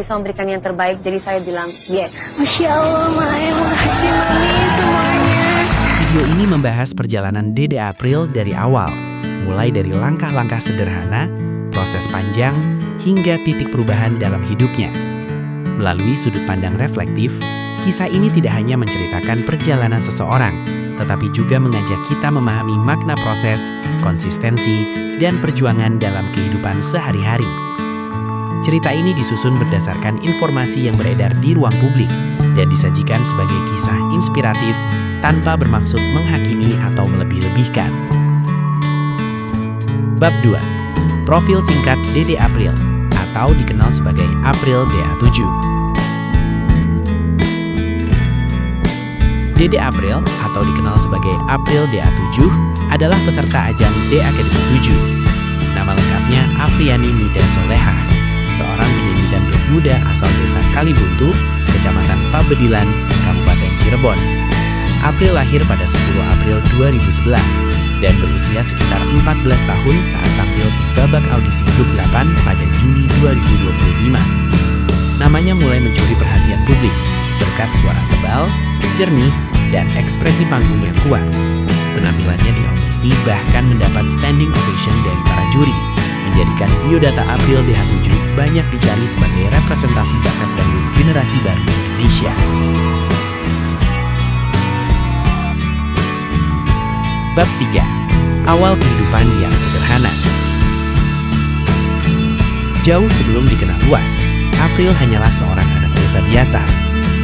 bisa memberikan yang terbaik, jadi saya bilang yes. Masya Allah, Mae, makasih Mami semuanya. Video ini membahas perjalanan Dede April dari awal, mulai dari langkah-langkah sederhana, proses panjang, hingga titik perubahan dalam hidupnya. Melalui sudut pandang reflektif, kisah ini tidak hanya menceritakan perjalanan seseorang, tetapi juga mengajak kita memahami makna proses, konsistensi, dan perjuangan dalam kehidupan sehari-hari. Cerita ini disusun berdasarkan informasi yang beredar di ruang publik dan disajikan sebagai kisah inspiratif tanpa bermaksud menghakimi atau melebih-lebihkan. Bab 2. Profil singkat Dede April atau dikenal sebagai April DA7. Dede April atau dikenal sebagai April DA7 adalah peserta ajang D Academy 7. Nama lengkapnya Afriani Nida Soleha, seorang penyanyi dangdut muda asal desa Kalibuntu, Kecamatan Pabedilan, Kabupaten Cirebon. April lahir pada 10 April 2011 dan berusia sekitar 14 tahun saat tampil di babak audisi grup 8 pada Juni 2025. Namanya mulai mencuri perhatian publik berkat suara tebal, jernih, dan ekspresi panggung yang kuat. Penampilannya di audisi bahkan mendapat standing ovation dari para juri, menjadikan biodata April DA7 banyak dicari sebagai representasi bakat dangdut generasi baru Indonesia. Bab 3. Awal kehidupan yang sederhana. Jauh sebelum dikenal luas, April hanyalah seorang anak desa biasa.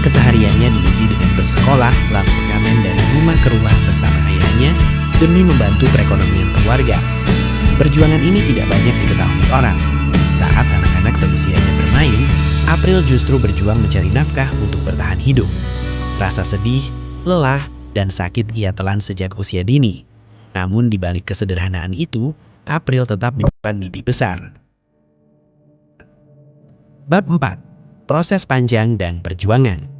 Kesehariannya diisi dengan bersekolah, lalu mengamen dari rumah ke rumah bersama ayahnya demi membantu perekonomian keluarga. Perjuangan ini tidak banyak diketahui orang. Saat anak-anak seusianya bermain, April justru berjuang mencari nafkah untuk bertahan hidup. Rasa sedih, lelah, dan sakit ia telan sejak usia dini. Namun di balik kesederhanaan itu, April tetap menyimpan mimpi besar. Bab 4. Proses panjang dan perjuangan.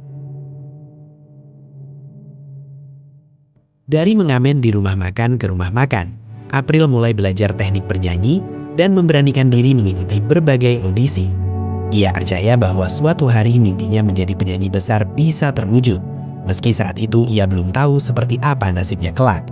Dari mengamen di rumah makan ke rumah makan, April mulai belajar teknik bernyanyi dan memberanikan diri mengikuti berbagai audisi. Ia percaya bahwa suatu hari mimpinya menjadi penyanyi besar bisa terwujud, meski saat itu ia belum tahu seperti apa nasibnya kelak.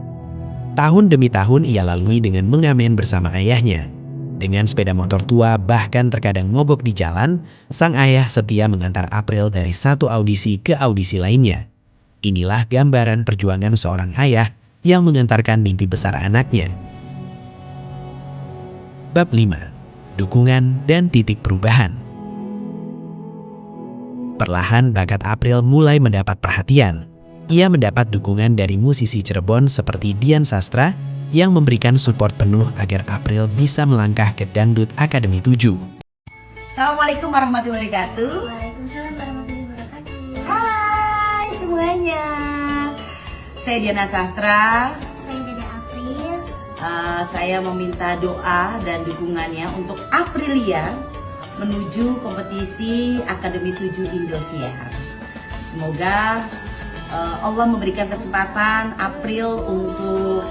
Tahun demi tahun ia lalui dengan mengamen bersama ayahnya. Dengan sepeda motor tua bahkan terkadang mogok di jalan, sang ayah setia mengantar April dari satu audisi ke audisi lainnya. Inilah gambaran perjuangan seorang ayah yang mengantarkan mimpi besar anaknya. Bab 5. Dukungan dan titik perubahan. Perlahan bakat April mulai mendapat perhatian. Ia mendapat dukungan dari musisi Cirebon seperti Dian Sastra yang memberikan support penuh agar April bisa melangkah ke Dangdut Academy 7. Assalamualaikum warahmatullahi wabarakatuh. Waalaikumsalam warahmatullahi wabarakatuh. Hai semuanya. Saya Diana Sastra. Saya Dede April. Saya meminta doa dan dukungannya untuk Aprilia menuju kompetisi Akademi 7 Indosiar. Semoga Allah memberikan kesempatan April untuk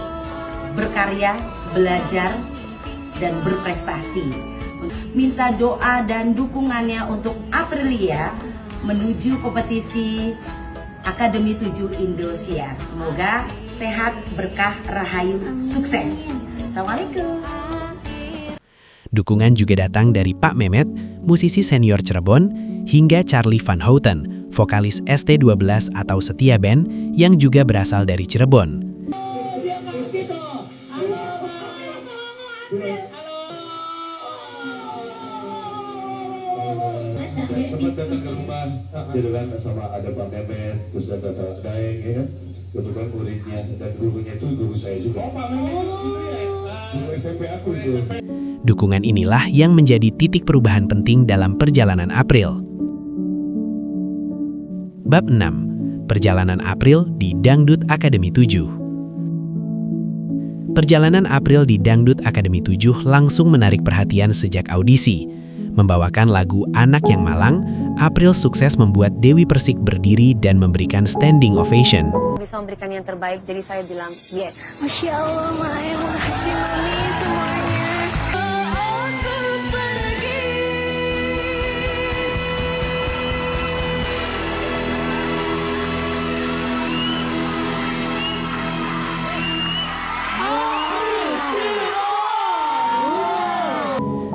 berkarya, belajar, dan berprestasi. Minta doa dan dukungannya untuk Aprilia menuju kompetisi Akademi 7 Indosiar. Semoga sehat, berkah, rahayu, sukses. Assalamualaikum. Dukungan juga datang dari Pak Mehmet, musisi senior Cirebon, hingga Charlie Van Houten, vokalis ST12 atau Setia Band yang juga berasal dari Cirebon. Tempat datang ke rumah, gitu kan, sama ada Pak Mehmet, terus ada Kak Daeng, ya kan, kebetulan muridnya dan gurunya itu guru saya juga. Oh, Pak Mehmet, guru SMP aku itu. Dukungan inilah yang menjadi titik perubahan penting dalam perjalanan April. Bab 6. Perjalanan April di Dangdut Academy 7. Perjalanan April di Dangdut Academy 7 langsung menarik perhatian sejak audisi. Membawakan lagu Anak Yang Malang, April sukses membuat Dewi Persik berdiri dan memberikan standing ovation. Bisa memberikan yang terbaik, jadi saya bilang yes. Masya Allah, Mae, makasih Mami semuanya.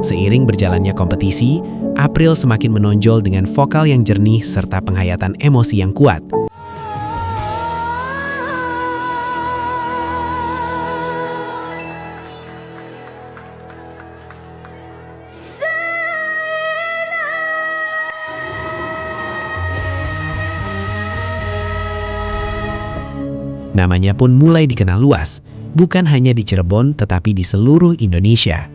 Seiring berjalannya kompetisi, April semakin menonjol dengan vokal yang jernih serta penghayatan emosi yang kuat. Namanya pun mulai dikenal luas, bukan hanya di Cirebon tetapi di seluruh Indonesia.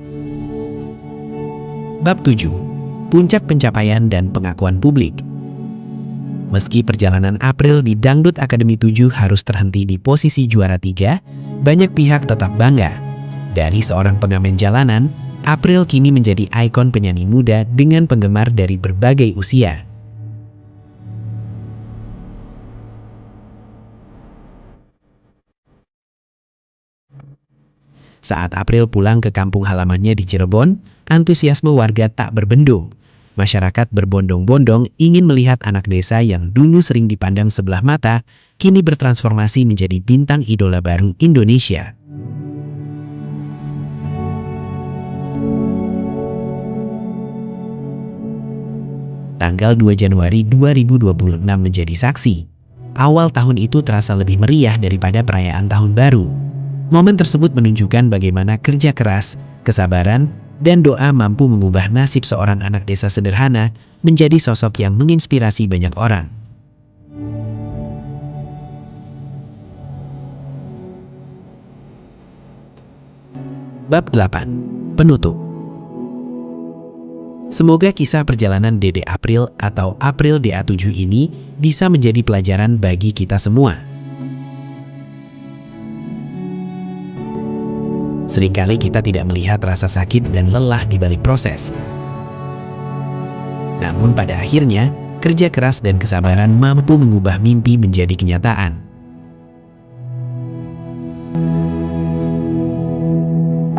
Bab 7. Puncak pencapaian dan pengakuan publik. Meski perjalanan April di Dangdut Akademi 7 harus terhenti di posisi juara 3, banyak pihak tetap bangga. Dari seorang pengamen jalanan, April kini menjadi ikon penyanyi muda dengan penggemar dari berbagai usia. Saat April pulang ke kampung halamannya di Cirebon, antusiasme warga tak berbendung. Masyarakat berbondong-bondong ingin melihat anak desa yang dulu sering dipandang sebelah mata, kini bertransformasi menjadi bintang idola baru Indonesia. Tanggal 2 Januari 2026 menjadi saksi. Awal tahun itu terasa lebih meriah daripada perayaan tahun baru. Momen tersebut menunjukkan bagaimana kerja keras, kesabaran, dan doa mampu mengubah nasib seorang anak desa sederhana menjadi sosok yang menginspirasi banyak orang. Bab 8. Penutup. Semoga kisah perjalanan Dede April atau April DA7 ini bisa menjadi pelajaran bagi kita semua. Seringkali kita tidak melihat rasa sakit dan lelah di balik proses. Namun pada akhirnya, kerja keras dan kesabaran mampu mengubah mimpi menjadi kenyataan.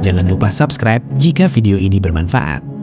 Jangan lupa subscribe jika video ini bermanfaat.